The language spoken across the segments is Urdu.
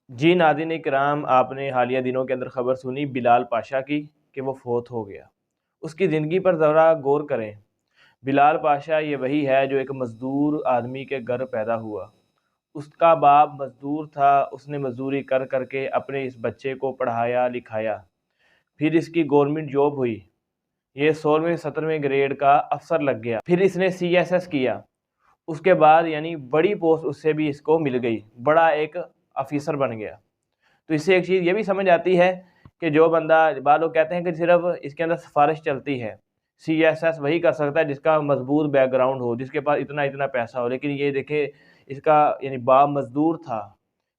جی ناظرین کرام، آپ نے حالیہ دنوں کے اندر خبر سنی بلال پاشا کی کہ وہ فوت ہو گیا۔ اس کی زندگی پر ذرا غور کریں۔ بلال پاشا یہ وہی ہے جو ایک مزدور آدمی کے گھر پیدا ہوا۔ اس کا باپ مزدور تھا، اس نے مزدوری کر کر کے اپنے اس بچے کو پڑھایا لکھایا۔ پھر اس کی گورنمنٹ جاب ہوئی، یہ 16ویں 17ویں گریڈ کا افسر لگ گیا۔ پھر اس نے CSS کیا، اس کے بعد یعنی بڑی پوسٹ اس سے بھی اس کو مل گئی، بڑا ایک آفیسر بن گیا۔ تو اس سے ایک چیز یہ بھی سمجھ آتی ہے کہ جو بندہ، بعض لوگ کہتے ہیں کہ صرف اس کے اندر سفارش چلتی ہے، CSS وہی کر سکتا ہے جس کا مضبوط بیک گراؤنڈ ہو، جس کے پاس اتنا پیسہ ہو۔ لیکن یہ دیکھیں، اس کا یعنی باپ مزدور تھا،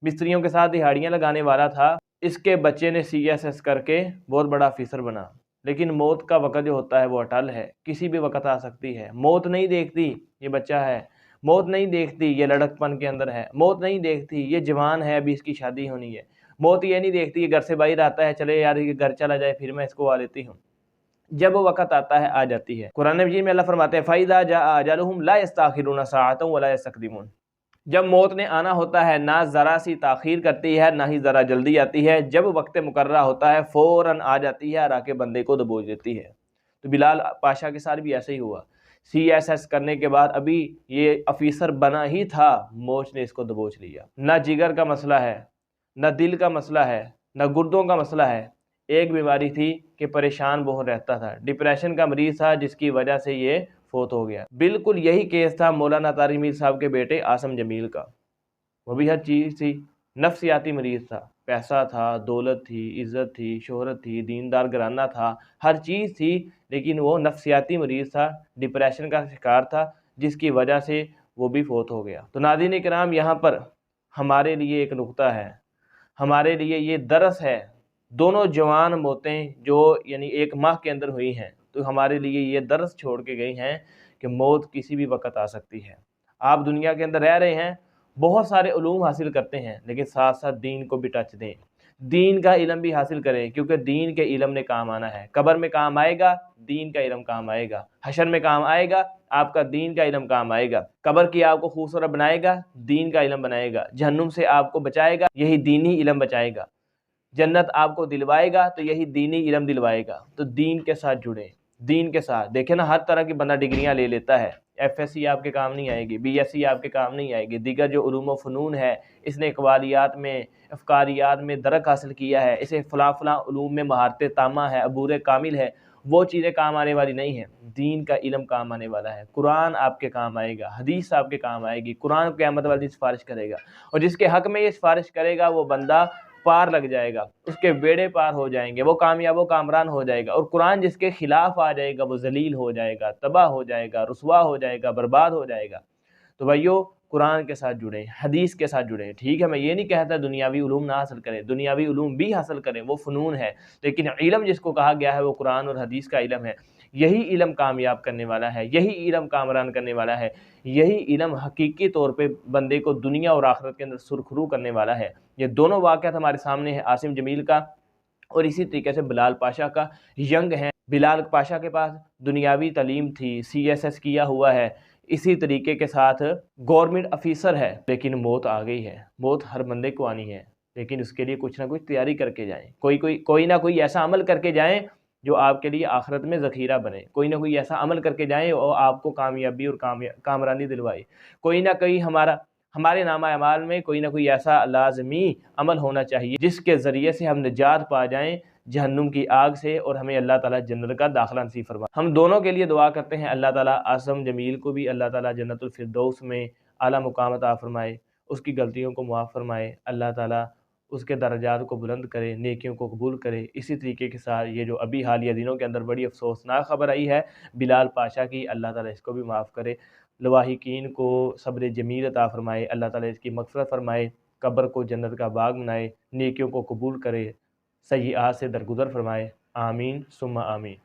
مستریوں کے ساتھ دہاڑیاں لگانے والا تھا، اس کے بچے نے CSS کر کے بہت بڑا آفیسر بنا۔ لیکن موت کا وقت جو ہوتا ہے وہ اٹل ہے، کسی بھی وقت آ سکتی ہے۔ موت نہیں دیکھتی یہ بچہ ہے، موت نہیں دیکھتی یہ لڑک پن کے اندر ہے، موت نہیں دیکھتی یہ جوان ہے ابھی اس کی شادی ہونی ہے، موت یہ نہیں دیکھتی یہ گھر سے باہر آتا ہے چلے یار یہ گھر چلا جائے پھر میں اس کو آ لیتی ہوں۔ جب وہ وقت آتا ہے آ جاتی ہے۔ قرآن مجید میں اللہ فرماتے ہیں فَإِذَا جَاءَ أَجَلُهُمْ لَا يَسْتَأْخِرُونَ سَاعَةً وَلَا يَسْتَقْدِمُونَ۔ جب موت نے آنا ہوتا ہے، نہ ذرا سی تاخیر کرتی ہے نہ ہی ذرا جلدی آتی ہے، جب وقت مقررہ ہوتا ہے فوراً آ جاتی ہے اور آ کے بندے کو دبوچ دیتی ہے۔ تو بلال پاشا کے ساتھ بھی ایسے ہی ہوا۔ CSS کرنے کے بعد ابھی یہ آفیسر بنا ہی تھا، موت نے اس کو دبوچ لیا۔ نہ جگر کا مسئلہ ہے، نہ دل کا مسئلہ ہے، نہ گردوں کا مسئلہ ہے، ایک بیماری تھی کہ پریشان بہت رہتا تھا، ڈپریشن کا مریض تھا جس کی وجہ سے یہ فوت ہو گیا۔ بالکل یہی کیس تھا مولانا طارق میر صاحب کے بیٹے عاصم جمیل کا، وہ بھی ہر چیز تھی، نفسیاتی مریض تھا، پیسہ تھا، دولت تھی، عزت تھی، شہرت تھی، دیندار گھرانہ تھا، ہر چیز تھی، لیکن وہ نفسیاتی مریض تھا، ڈپریشن کا شکار تھا، جس کی وجہ سے وہ بھی فوت ہو گیا۔ تو ناظرین کرام، یہاں پر ہمارے لیے ایک نقطہ ہے، ہمارے لیے یہ درس ہے، دونوں جوان موتیں جو یعنی ایک ماہ کے اندر ہوئی ہیں، تو ہمارے لیے یہ درس چھوڑ کے گئی ہیں کہ موت کسی بھی وقت آ سکتی ہے۔ آپ دنیا کے اندر رہ رہے ہیں، بہت سارے علوم حاصل کرتے ہیں، لیکن ساتھ ساتھ دین کو بھی ٹچ دیں، دین کا علم بھی حاصل کریں، کیونکہ دین کے علم نے کام آنا ہے۔ قبر میں کام آئے گا، دین کا علم کام آئے گا، حشر میں کام آئے گا، آپ کا دین کا علم کام آئے گا۔ قبر کی آپ کو خوبصورت بنائے گا، دین کا علم بنائے گا۔ جہنم سے آپ کو بچائے گا، یہی دینی علم بچائے گا۔ جنت آپ کو دلوائے گا تو یہی دینی علم دلوائے گا۔ تو دین کے ساتھ جڑیں، دین کے ساتھ دیکھیں نا، ہر طرح کی بندہ ڈگریاں لے لیتا ہے، FSC آپ کے کام نہیں آئے گی، BSc آپ کے کام نہیں آئے گی، دیگر جو علوم و فنون ہے، اس نے اقوالیات میں، افکاریات میں درک حاصل کیا ہے، اسے فلاں فلاں علوم میں مہارت تامہ ہے، عبور کامل ہے، وہ چیزیں کام آنے والی نہیں ہیں۔ دین کا علم کام آنے والا ہے، قرآن آپ کے کام آئے گا، حدیث آپ کے کام آئے گی، قرآن قیامت والی سفارش کرے گا، اور جس کے حق میں یہ سفارش کرے گا وہ بندہ پار لگ جائے گا، اس کے بیڑے پار ہو جائیں گے، وہ کامیاب و کامران ہو جائے گا، اور قرآن جس کے خلاف آ جائے گا وہ ذلیل ہو جائے گا، تباہ ہو جائے گا، رسوا ہو جائے گا، برباد ہو جائے گا۔ تو بھائیو، قرآن کے ساتھ جڑیں، حدیث کے ساتھ جڑیں۔ ٹھیک ہے، میں یہ نہیں کہتا دنیاوی علوم نہ حاصل کریں، دنیاوی علوم بھی حاصل کریں، وہ فنون ہے، لیکن علم جس کو کہا گیا ہے وہ قرآن اور حدیث کا علم ہے۔ یہی علم کامیاب کرنے والا ہے، یہی علم کامران کرنے والا ہے، یہی علم حقیقی طور پہ بندے کو دنیا اور آخرت کے اندر سرخرو کرنے والا ہے۔ یہ دونوں واقعات ہمارے سامنے ہیں، عاصم جمیل کا اور اسی طریقے سے بلال پاشا کا۔ ینگ ہیں، بلال پاشا کے پاس دنیاوی تعلیم تھی، CSS کیا ہوا ہے، اسی طریقے کے ساتھ گورنمنٹ آفیسر ہے، لیکن موت آ گئی ہے۔ موت ہر بندے کو آنی ہے، لیکن اس کے لیے کچھ نہ کچھ تیاری کر کے جائیں، کوئی نہ کوئی ایسا عمل کر کے جائیں جو آپ کے لیے آخرت میں ذخیرہ بنے، کوئی نہ کوئی ایسا عمل کر کے جائیں اور آپ کو کامیابی اور کامرانی دلوائے، کوئی نہ کوئی ہمارے نامہ اعمال میں کوئی نہ کوئی ایسا لازمی عمل ہونا چاہیے جس کے ذریعے سے ہم نجات پا جائیں جہنم کی آگ سے، اور ہمیں اللہ تعالیٰ جنت کا داخلہ نصیب فرمائے۔ ہم دونوں کے لیے دعا کرتے ہیں، اللہ تعالیٰ عاصم جمیل کو بھی اللہ تعالیٰ جنت الفردوس میں اعلیٰ مقام عطا فرمائے، اس کی غلطیوں کو معاف فرمائے، اللہ تعالیٰ اس کے درجات کو بلند کرے، نیکیوں کو قبول کرے۔ اسی طریقے کے ساتھ یہ جو ابھی حالیہ دنوں کے اندر بڑی افسوسناک خبر آئی ہے بلال پاشا کی، اللہ تعالیٰ اس کو بھی معاف کرے، لواحقین کو صبر جمیل عطا فرمائے، اللہ تعالیٰ اس کی مغفرت فرمائے، قبر کو جنت کا باغ بنائے، نیکیوں کو قبول کرے، سیئات سے درگزر فرمائے، آمین ثم آمین۔